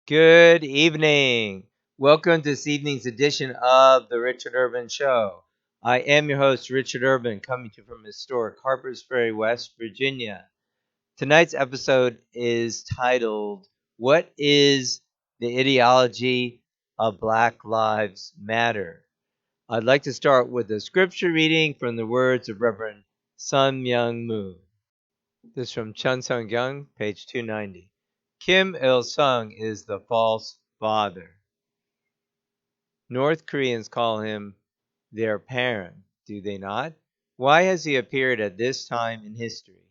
Good evening. Welcome to this evening's edition of The Richard Urban Show. I am your host, Richard Urban, coming to you from historic Harpers Ferry, West Virginia. Tonight's episode is titled, What is the Ideology of Black Lives Matter? I'd like to start with a scripture reading from the words of Reverend Sun Myung Moon. This is from Chun Sung Young, page 290. Kim Il Sung is the false father. North Koreans call him their parent, do they not? Why has he appeared at this time in history?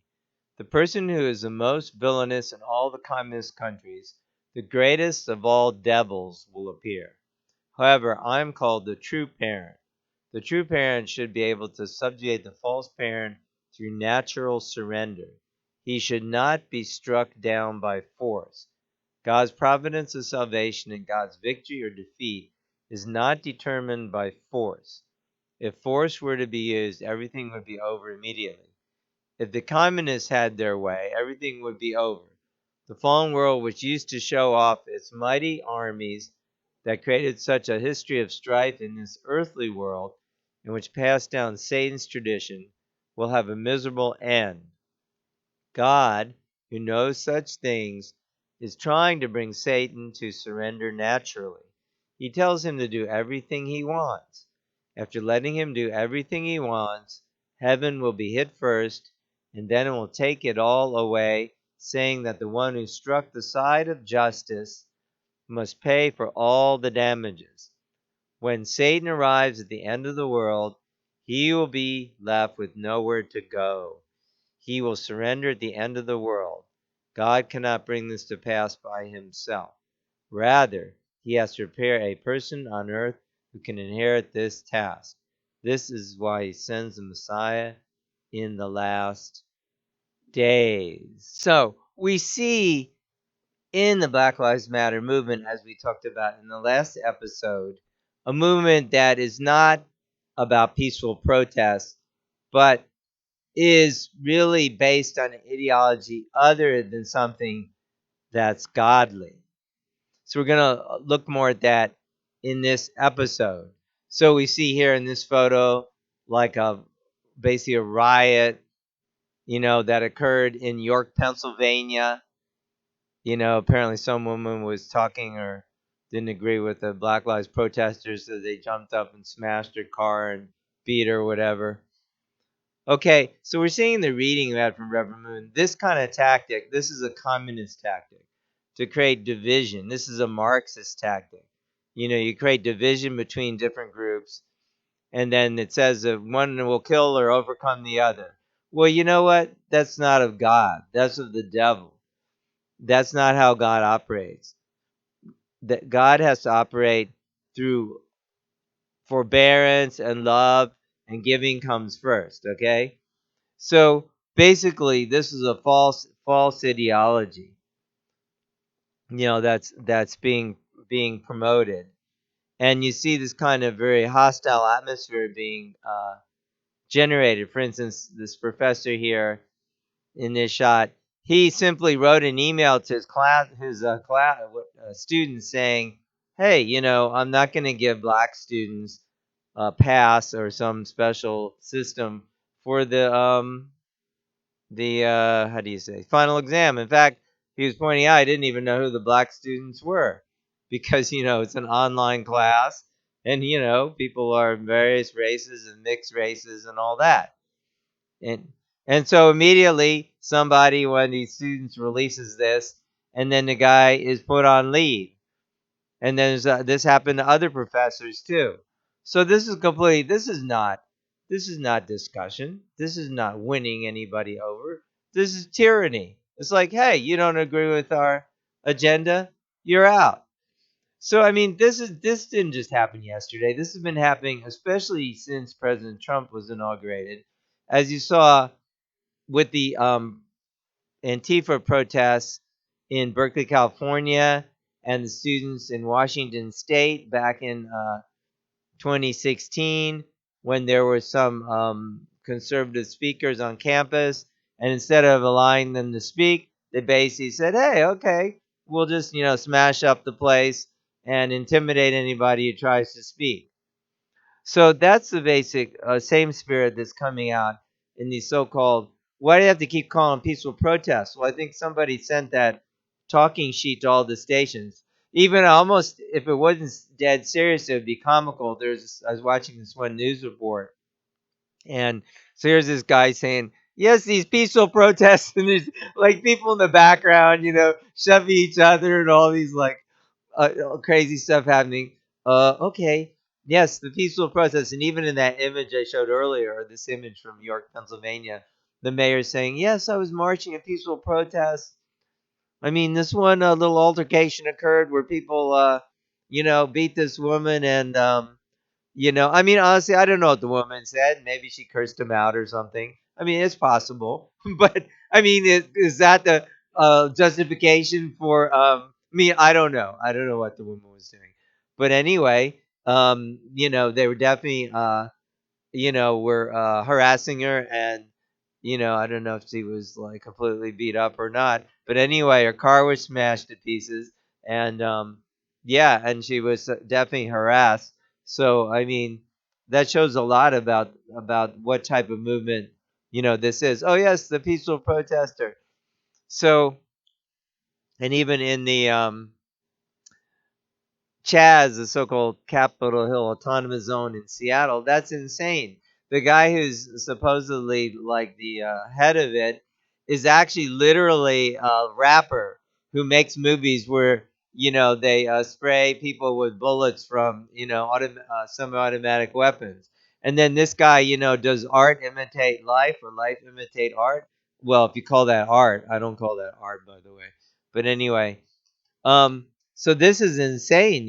The person who is the most villainous in all the communist countries, the greatest of all devils, will appear. However, I am called the true parent. The true parent should be able to subjugate the false parent through natural surrender. He should not be struck down by force. God's providence of salvation and God's victory or defeat is not determined by force. If force were to be used, everything would be over immediately. If the communists had their way, everything would be over. The fallen world, which used to show off its mighty armies that created such a history of strife in this earthly world, and which passed down Satan's tradition, will have a miserable end. God, who knows such things, is trying to bring Satan to surrender naturally. He tells him to do everything he wants. After letting him do everything he wants, heaven will be hit first, and then it will take it all away, saying that the one who struck the side of justice must pay for all the damages. When Satan arrives at the end of the world, he will be left with nowhere to go. He will surrender at the end of the world. God cannot bring this to pass by himself. Rather, he has to prepare a person on earth who can inherit this task. This is why he sends the Messiah in the last days. So we see in the Black Lives Matter movement, as we talked about in the last episode, a movement that is not about peaceful protest, but is really based on an ideology other than something that's godly. So we're going to look more at that in this episode. So we see here in this photo like basically a riot, that occurred in York, Pennsylvania. Apparently some woman was talking or didn't agree with the Black Lives protesters, so they jumped up and smashed her car and beat her or whatever. Okay, so we're seeing the reading of that from Reverend Moon. This kind of tactic, this is a communist tactic to create division. This is a Marxist tactic. You create division between different groups, and then it says that one will kill or overcome the other. Well, you know what? That's not of God. That's of the devil. That's not how God operates. That God has to operate through forbearance and love, and giving comes first, okay? So basically, this is a false ideology, that's being promoted, and you see this kind of very hostile atmosphere being generated. For instance, this professor here in this shot, he simply wrote an email to his students saying, "Hey, I'm not going to give black students a pass or some special system for the how do you say, final exam." In fact, he was pointing out I didn't even know who the black students were because it's an online class, and people are various races and mixed races and all that. And so immediately one of these students releases this, and then the guy is put on leave. And then this happened to other professors too. So this is not discussion. This is not winning anybody over. This is tyranny. It's like, hey, you don't agree with our agenda, you're out. So I mean, this didn't just happen yesterday. This has been happening especially since President Trump was inaugurated. As you saw with the Antifa protests in Berkeley, California, and the students in Washington State back in 2016, when there were some conservative speakers on campus, and instead of allowing them to speak, they basically said, "Hey, okay, we'll just, smash up the place and intimidate anybody who tries to speak. So that's the basic same spirit that's coming out in these so-called. Why do you have to keep calling peaceful protests? Well, I think somebody sent that talking sheet to all the stations. Even almost, if it wasn't dead serious, it would be comical. I was watching this one news report, and so here's this guy saying, "Yes, these peaceful protests," and there's like people in the background, shoving each other and all these like crazy stuff happening. Okay. Yes, the peaceful protest. And even in that image I showed earlier, or this image from York, Pennsylvania, the mayor saying, "Yes, I was marching a peaceful protest." I mean, this one little altercation occurred where people, beat this woman. And, I mean, honestly, I don't know what the woman said. Maybe she cursed him out or something. I mean, it's possible. But, I mean, is that the justification for me? I don't know. I don't know what the woman was doing. But anyway, they were definitely, were harassing her. And, I don't know if she was like completely beat up or not. But anyway, her car was smashed to pieces. And, yeah, and she was definitely harassed. So, I mean, that shows a lot about what type of movement, this is. Oh, yes, the peaceful protester. So, and even in the Chaz, the so-called Capitol Hill Autonomous Zone in Seattle. That's insane. The guy who's supposedly like the head of it is actually literally a rapper who makes movies where they spray people with bullets from semi-automatic weapons, and then this guy does art imitate life or life imitate art. Well, if you call that art, I don't call that art, by the way. But anyway, so this is insane.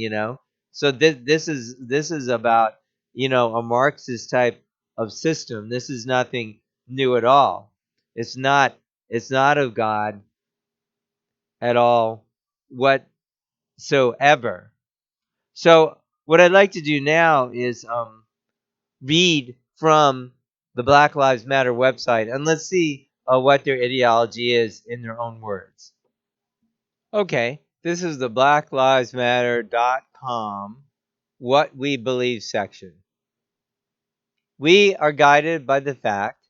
So this is about a Marxist type of system. This is nothing new at all. It's not of God at all whatsoever. So what I'd like to do now is read from the Black Lives Matter website, and let's see what their ideology is in their own words. Okay, this is the blacklivesmatter.com What We Believe section. We are guided by the fact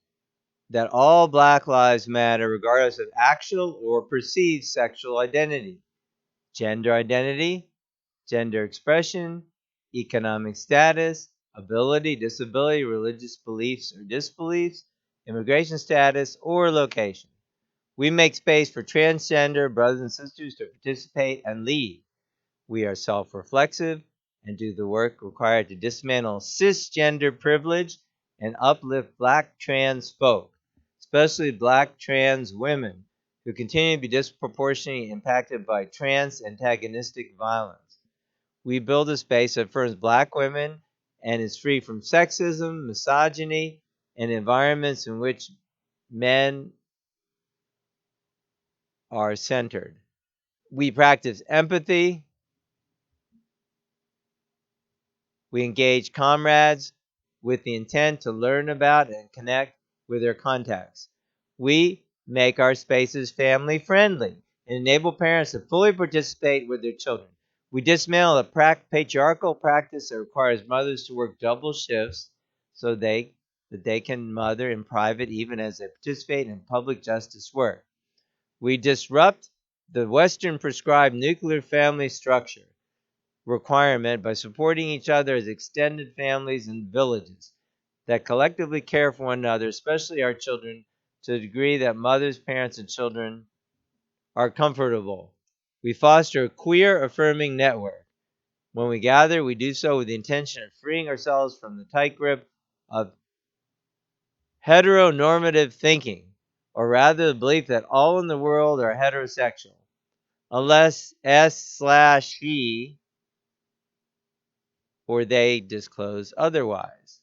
that all Black Lives Matter regardless of actual or perceived sexual identity, gender identity, gender expression, economic status, ability, disability, religious beliefs or disbeliefs, immigration status, or location. We make space for transgender brothers and sisters to participate and lead. We are self-reflexive and do the work required to dismantle cisgender privilege and uplift Black trans folk, especially Black trans women, who continue to be disproportionately impacted by trans antagonistic violence. We build a space that affirms Black women and is free from sexism, misogyny, and environments in which men are centered. We practice empathy. We engage comrades with the intent to learn about and connect with their contacts. We make our spaces family friendly and enable parents to fully participate with their children. We dismantle the patriarchal practice that requires mothers to work double shifts so that they can mother in private even as they participate in public justice work. We disrupt the Western prescribed nuclear family structure requirement by supporting each other as extended families and villages that collectively care for one another, especially our children, to the degree that mothers, parents, and children are comfortable. We foster a queer affirming network. When we gather, we do so with the intention of freeing ourselves from the tight grip of heteronormative thinking, or rather the belief that all in the world are heterosexual, unless S/he or they disclose otherwise.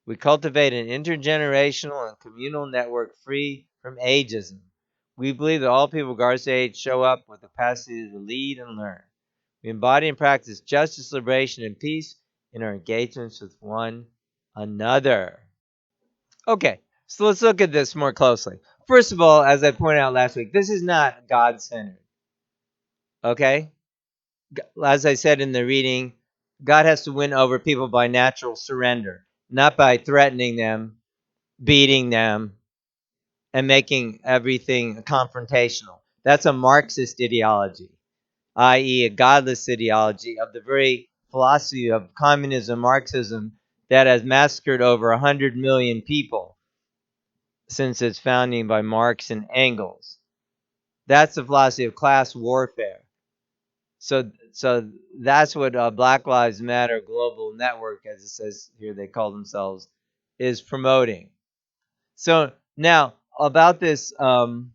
We cultivate an intergenerational and communal network free from ageism. We believe that all people, regardless of age, show up with the capacity to lead and learn. We embody and practice justice, liberation, and peace in our engagements with one another. Okay, so let's look at this more closely. First of all, as I pointed out last week, this is not God-centered. Okay? As I said in the reading, God has to win over people by natural surrender, not by threatening them, beating them, and making everything confrontational. That's a Marxist ideology, i.e., a godless ideology of the very philosophy of communism, Marxism, that has massacred over 100 million people since its founding by Marx and Engels. That's the philosophy of class warfare. So that's what Black Lives Matter Global Network, as it says here, they call themselves, is promoting. So now about this, cisgender.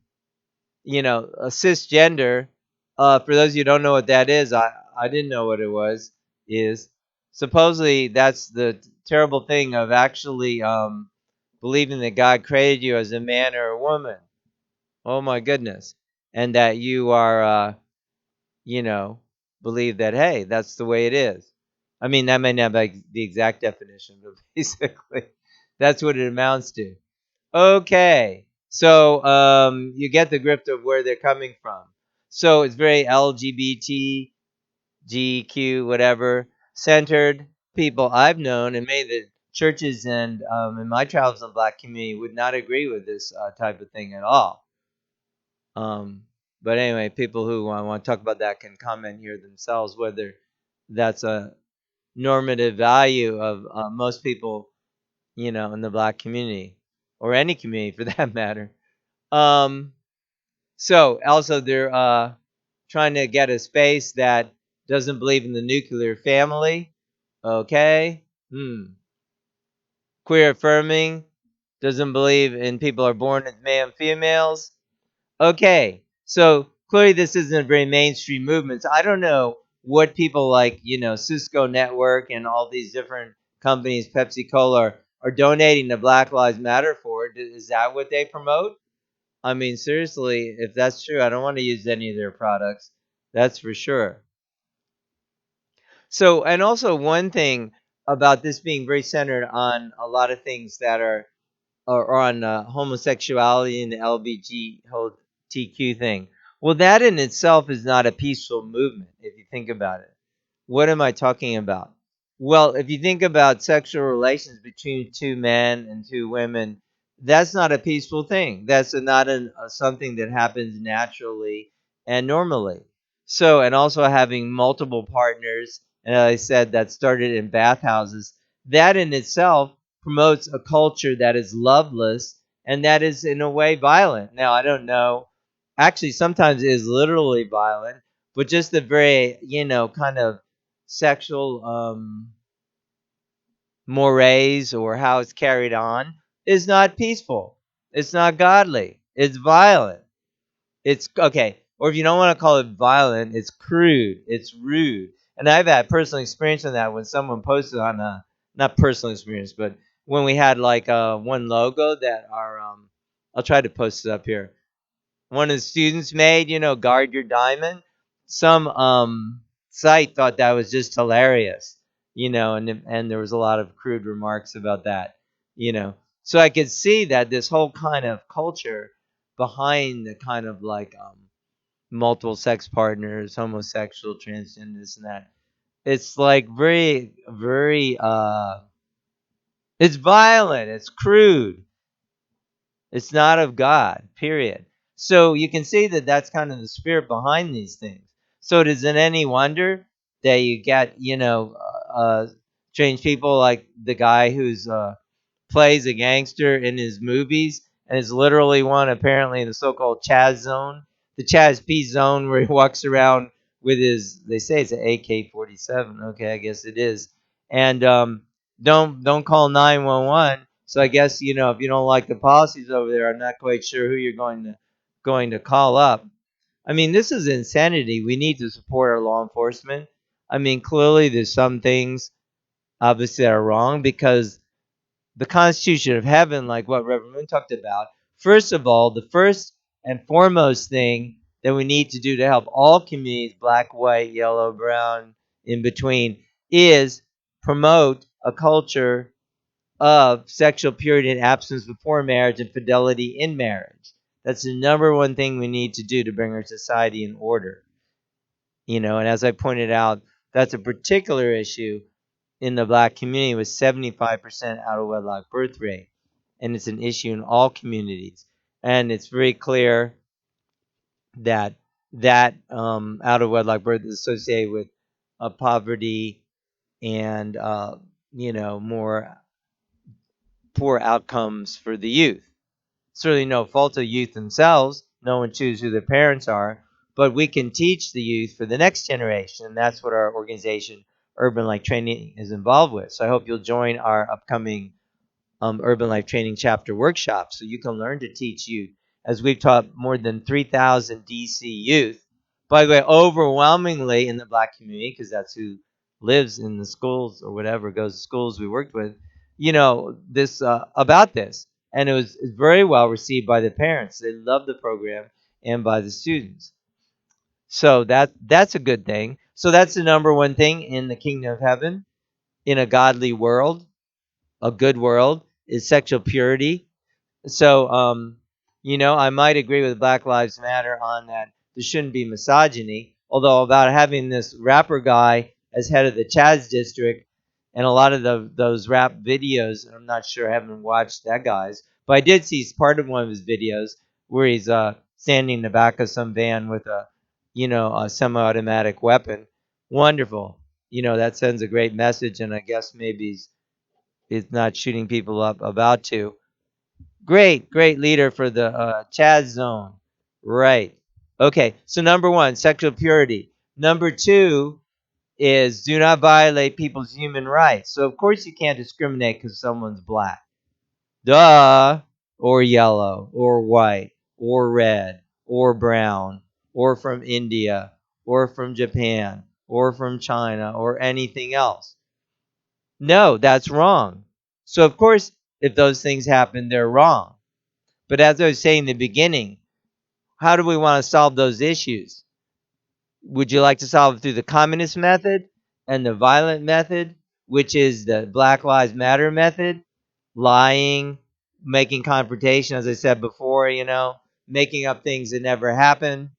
For those of you who don't know what that is, I didn't know what it was. Is supposedly that's the terrible thing of actually believing that God created you as a man or a woman. Oh my goodness, and that you are, you know, believe that, hey, that's the way it is. I mean, that may not be the exact definition, but basically, that's what it amounts to. Okay, so you get the grip of where they're coming from. So it's very LGBT, GQ, whatever, centered people I've known, and many of the churches and in my travels in the Black community would not agree with this type of thing at all. Um, but anyway, people who want to talk about that can comment here themselves whether that's a normative value of most people, in the Black community or any community for that matter. Um, so also they're trying to get a space that doesn't believe in the nuclear family. Okay. Queer affirming doesn't believe in people are born as male and females. Okay, so clearly this isn't a very mainstream movement. So I don't know what people like, Cisco Network and all these different companies, Pepsi Cola, are donating to Black Lives Matter for. Is that what they promote? I mean, seriously, if that's true, I don't want to use any of their products. That's for sure. So, and also one thing about this being very centered on a lot of things that are or on homosexuality and the LGBTQ thing. Well, that in itself is not a peaceful movement if you think about it. What am I talking about? Well, if you think about sexual relations between two men and two women, that's not a peaceful thing. That's not something that happens naturally and normally. So, and also having multiple partners, and as I said, that started in bathhouses, that in itself promotes a culture that is loveless and that is in a way violent. Now, I don't know. Actually, sometimes it is literally violent, but just the very, kind of sexual mores or how it's carried on is not peaceful. It's not godly. It's violent. It's okay. Or if you don't want to call it violent, it's crude. It's rude. And I've had personal experience on that when someone posted on a not personal experience, but when we had like one logo that our I'll try to post it up here, one of the students made, guard your diamond. Some site thought that was just hilarious, and there was a lot of crude remarks about that, So I could see that this whole kind of culture behind the kind of like multiple sex partners, homosexual, transgender, this and that. It's like very, very it's violent, it's crude, it's not of God, period. So you can see that that's kind of the spirit behind these things. So it isn't any wonder that you get, strange people like the guy who's plays a gangster in his movies and is literally one apparently in the so-called Chaz zone, the Chaz P zone where he walks around with his. They say it's an AK-47. Okay, I guess it is. And don't call 911. So I guess if you don't like the policies over there, I'm not quite sure who you're going to call up. I mean, this is insanity. We need to support our law enforcement. I mean, clearly there's some things obviously that are wrong because the Constitution of Heaven, like what Reverend Moon talked about, first of all, the first and foremost thing that we need to do to help all communities, black, white, yellow, brown, in between, is promote a culture of sexual purity and abstinence before marriage and fidelity in marriage. That's the number one thing we need to do to bring our society in order. And as I pointed out, that's a particular issue in the black community with 75% out of wedlock birth rate. And it's an issue in all communities. And it's very clear that out of wedlock birth is associated with poverty and more poor outcomes for the youth. Certainly no fault of youth themselves. No one chooses who their parents are, but we can teach the youth for the next generation. And that's what our organization, Urban Life Training, is involved with. So I hope you'll join our upcoming Urban Life Training Chapter workshop so you can learn to teach youth. As we've taught more than 3,000 DC youth, by the way, overwhelmingly in the black community, because that's who lives in the schools or whatever, goes to schools we worked with, this about this. And it was very well received by the parents. They loved the program and by the students. So that's a good thing. So that's the number one thing in the kingdom of heaven, in a godly world, a good world, is sexual purity. So, I might agree with Black Lives Matter on that. There shouldn't be misogyny. Although about having this rapper guy as head of the Chaz district, and a lot of those rap videos, I'm not sure. I haven't watched that guy's, but I did see part of one of his videos where he's standing in the back of some van with a semi-automatic weapon. Wonderful. That sends a great message, and I guess maybe he's not shooting people up, about to. Great leader for the Chaz zone. Right. Okay, so number one, sexual purity. Number two is do not violate people's human rights. So, of course, you can't discriminate because someone's black. Duh. Or yellow, or white, or red, or brown, or from India, or from Japan, or from China, or anything else. No, that's wrong. So, of course, if those things happen, they're wrong. But as I was saying in the beginning, how do we want to solve those issues? Would you like to solve it through the communist method and the violent method, which is the Black Lives Matter method? Lying, making confrontation, as I said before, making up things that never happen,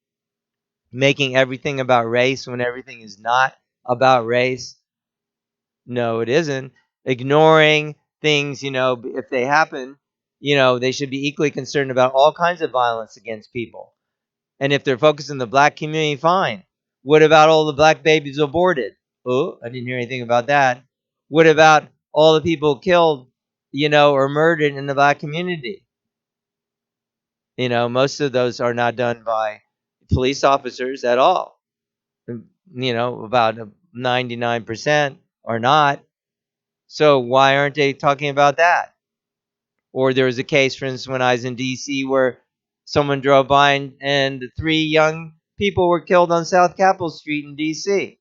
making everything about race when everything is not about race. No, it isn't. Ignoring things, if they happen, they should be equally concerned about all kinds of violence against people. And if they're focused in the black community, fine. What about all the black babies aborted? Oh, I didn't hear anything about that. What about all the people killed, or murdered in the black community? Most of those are not done by police officers at all. About 99% are not. So why aren't they talking about that? Or there was a case, for instance, when I was in D.C. where someone drove by and 3 young people were killed on South Capitol Street in D.C.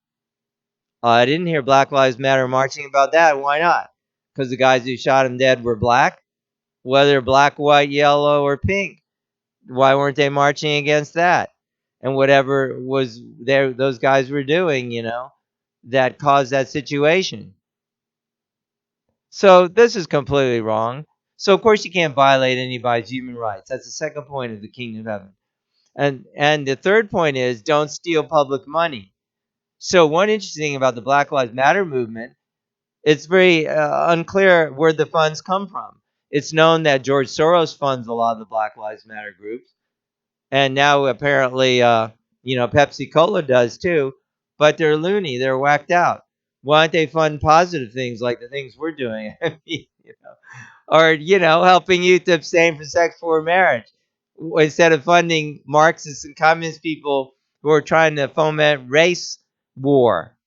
I didn't hear Black Lives Matter marching about that. Why not? Because the guys who shot him dead were black, whether black, white, yellow, or pink. Why weren't they marching against that? And whatever was there, those guys were doing, that caused that situation. So this is completely wrong. So of course you can't violate anybody's human rights. That's the second point of the kingdom of heaven. And the third point is don't steal public money. So one interesting thing about the Black Lives Matter movement, it's very unclear where the funds come from. It's known that George Soros funds a lot of the Black Lives Matter groups, and now apparently, Pepsi Cola does too. But they're loony. They're whacked out. Why don't they fund positive things like the things we're doing? I mean, or helping youth to abstain from sex before marriage, instead of funding Marxist and communist people who are trying to foment race war.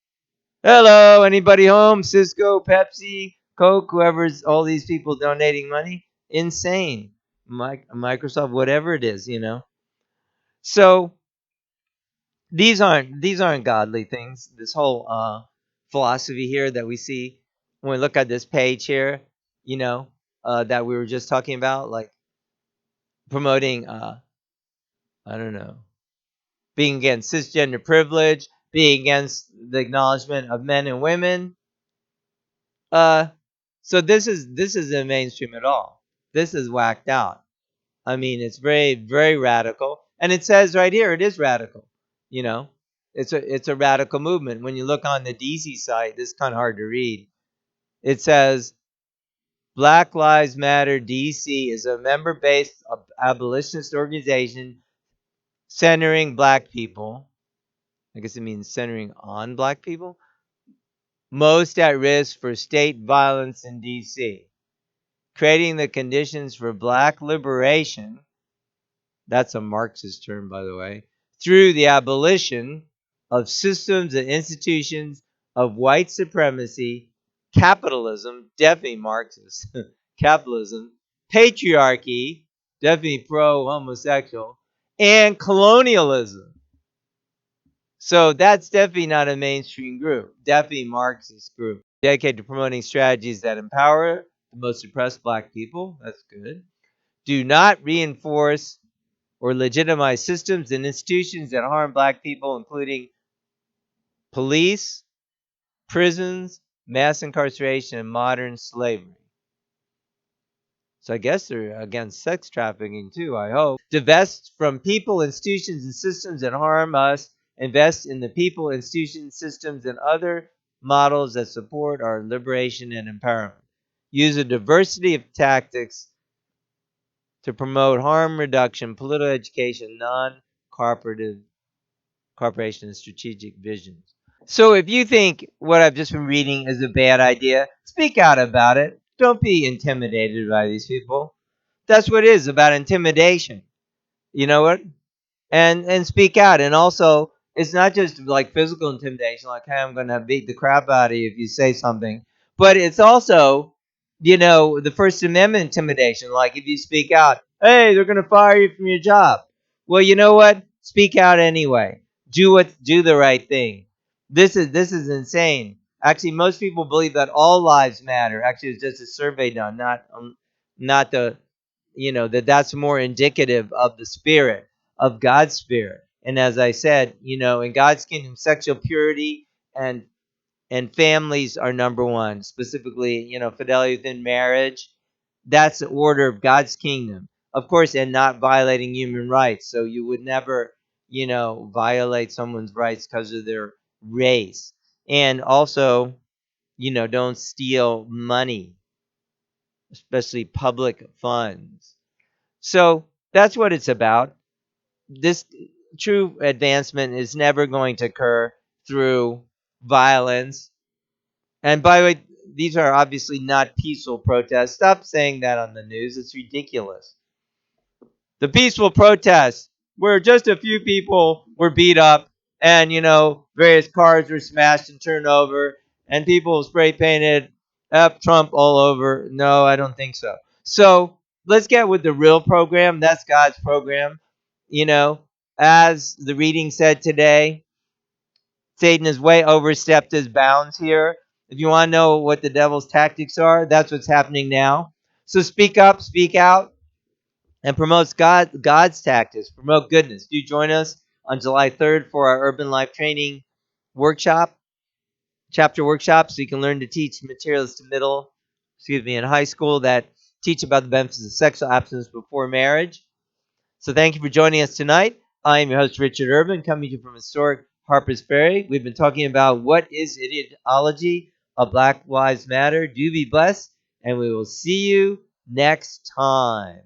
Hello, anybody home? Cisco, Pepsi, Coke, whoever's all these people donating money. Insane. Microsoft, whatever it is. So these aren't godly things. This whole philosophy here that we see when we look at this page here, that we were just talking about, like promoting, I don't know, being against cisgender privilege, being against the acknowledgement of men and women. Uh, so this isn't mainstream at all. This is whacked out. I mean, it's very, very radical. And it says right here, it is radical. You know, it's a radical movement. When you look on the DC site, this is kind of hard to read. It says Black Lives Matter DC is a member-based abolitionist organization centering black people. I guess it means centering on black people. Most at risk for state violence in DC. Creating the conditions for black liberation. That's a Marxist term, by the way. Through the abolition of systems and institutions of white supremacy, capitalism, definitely Marxist, capitalism, patriarchy, definitely pro-homosexual, and colonialism. So that's definitely not a mainstream group, definitely Marxist group. Dedicated to promoting strategies that empower the most oppressed black people. That's good. Do not reinforce or legitimize systems and institutions that harm black people, including police, prisons, mass incarceration, and modern slavery. So I guess they're against sex trafficking too, I hope. Divest from people, institutions, and systems that harm us. Invest in the people, institutions, systems, and other models that support our liberation and empowerment. Use a diversity of tactics to promote harm reduction, political education, non-corporation, and strategic visions. So if you think what I've just been reading is a bad idea, speak out about it. Don't be intimidated by these people. That's what it is about intimidation. You know what? And speak out. And also, it's not just like physical intimidation, like, hey, I'm going to beat the crap out of you if you say something, but it's also, the First Amendment intimidation. Like if you speak out, hey, they're going to fire you from your job. Well, you know what? Speak out anyway. Do the right thing. This is insane. Actually, most people believe that all lives matter. Actually, it's just a survey done, not the that's more indicative of the spirit of God's spirit. And as I said, in God's kingdom, sexual purity and families are number one. Specifically, fidelity within marriage. That's the order of God's kingdom, of course, and not violating human rights. So you would never, violate someone's rights because of their race, and also, don't steal money, especially public funds. So that's what it's about. This true advancement is never going to occur through violence. And by the way, these are obviously not peaceful protests. Stop saying that on the news. It's ridiculous. The peaceful protests where just a few people were beat up and, various cars were smashed and turned over and people spray painted F Trump all over. No, I don't think so. So let's get with the real program. That's God's program. You know, as the reading said today, Satan has way overstepped his bounds here. If you want to know what the devil's tactics are, that's what's happening now. So speak up, speak out, and promotes God's tactics. Promote goodness. Do join us on July 3rd for our Urban Life Training workshop, chapter workshop, so you can learn to teach materials to and high school that teach about the benefits of sexual abstinence before marriage. So thank you for joining us tonight. I am your host, Richard Irvin, coming to you from historic Harpers Ferry. We've been talking about what is ideology of Black Lives Matter. Do be blessed, and we will see you next time.